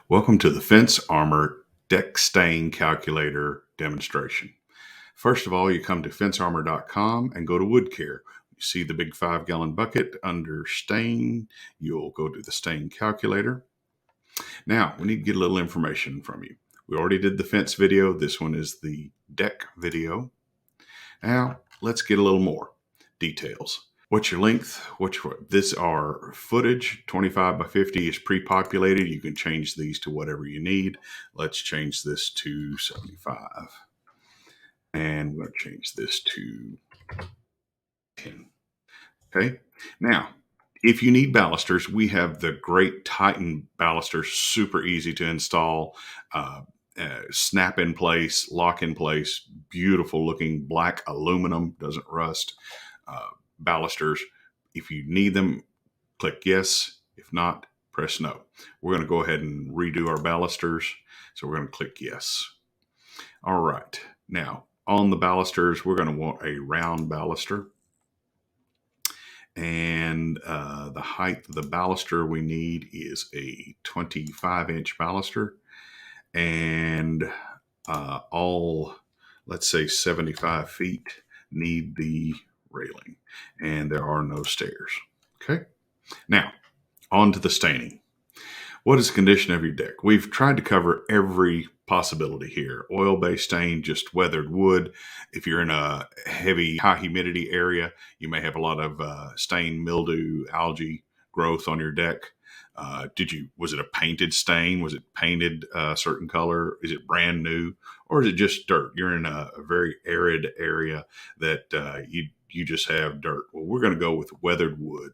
Welcome to the Fence Armor Deck Stain Calculator demonstration. First of all, you come to fencearmor.com and go to Wood Care. You see the big 5-gallon bucket under stain. You'll go to the stain calculator. Now, we need to get a little information from you. We already did the fence video. This one is the deck video. Now, let's get a little more details. What's your length? This are footage. 25 by 50 is pre-populated. You can change these to whatever you need. Let's change this to 75. And we're going to change this to 10. Okay. Now, if you need balusters, we have the great Titan balusters, super easy to install. Snap in place, lock in place, beautiful looking black aluminum, doesn't rust. Balusters. If you need them, click yes. If not, press no. We're going to go ahead and redo our balusters. So we're going to click yes. All right. Now, on the balusters, we're going to want a round baluster. And the height of the baluster we need is a 25-inch baluster. And all, let's say 75 feet need the railing, and there are no stairs. Okay. Now, on to the staining. What is the condition of your deck? We've tried to cover every possibility here. Oil-based stain, just weathered wood. If you're in a heavy, high humidity area, you may have a lot of stain, mildew, algae growth on your deck. Was it a painted stain? Was it painted a certain color? Is it brand new? Or is it just dirt? You're in a very arid area that you just have dirt. Well, we're going to go with weathered wood.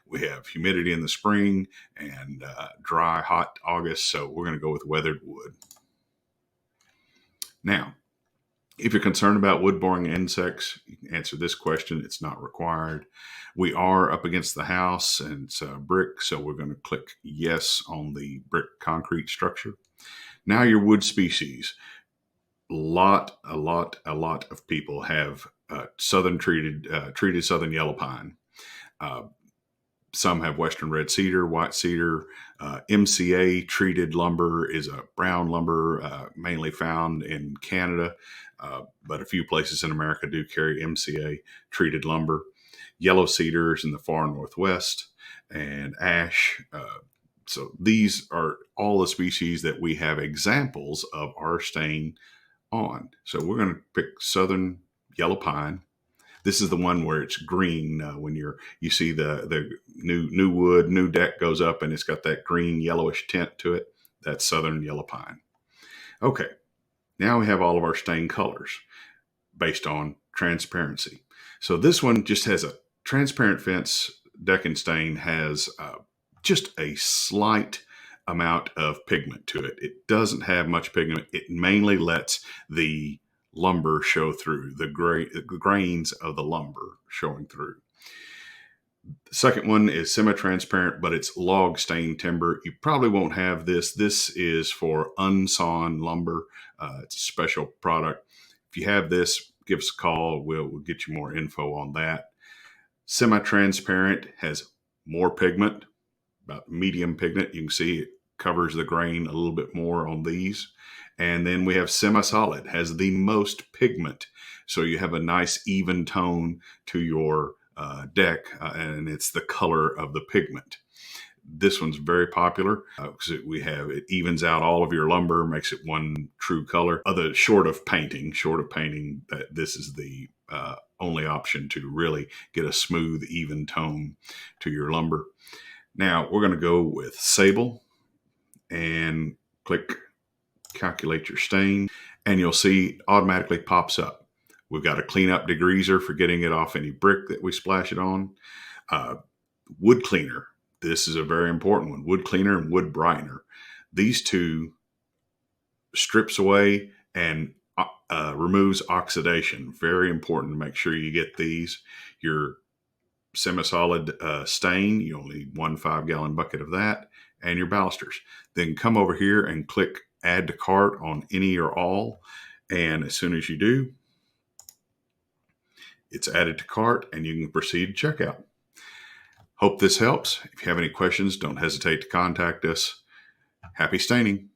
We have humidity in the spring and dry, hot August. So we're going to go with weathered wood. Now, if you're concerned about wood-boring insects, you can answer this question. It's not required. We are up against the house and it's brick, so we're going to click yes on the brick concrete structure. Now your wood species. A lot of people have treated southern yellow pine. Some have western red cedar, white cedar. MCA treated lumber is a brown lumber, mainly found in Canada, but a few places in America do carry MCA treated lumber. Yellow cedar is in the far northwest, and ash. So these are all the species that we have examples of our stain on. So we're going to pick southern yellow pine. This is the one where it's green when you see the new wood, new deck goes up and it's got that green yellowish tint to it. That's southern yellow pine. Okay, now we have all of our stain colors based on transparency. So this one just has a transparent fence. Deck and stain has just a slight amount of pigment to it. It doesn't have much pigment. It mainly lets the lumber show through, the grains of the lumber showing through. The second one is semi-transparent, but it's log stained timber. You probably won't have this. This is for unsawn lumber. It's a special product. If you have this, give us a call. We'll get you more info on that. Semi-transparent has more pigment, about medium pigment. You can see it covers the grain a little bit more on these. And then we have semi-solid, has the most pigment. So you have a nice even tone to your deck, and it's the color of the pigment. This one's very popular because it evens out all of your lumber, makes it one true color. Short of painting, that this is the only option to really get a smooth, even tone to your lumber. Now we're going to go with sable and click calculate your stain, and you'll see automatically pops up. We've got a cleanup degreaser for getting it off any brick that we splash it on. Wood cleaner. This is a very important one. Wood cleaner and wood brightener. These two strips away and removes oxidation. Very important to make sure you get these. Your semi-solid stain, you only need 1 5-gallon bucket of that, and your balusters. Then come over here and click add to cart on any or all. And as soon as you do, it's added to cart and you can proceed to checkout. Hope this helps. If you have any questions, don't hesitate to contact us. Happy staining.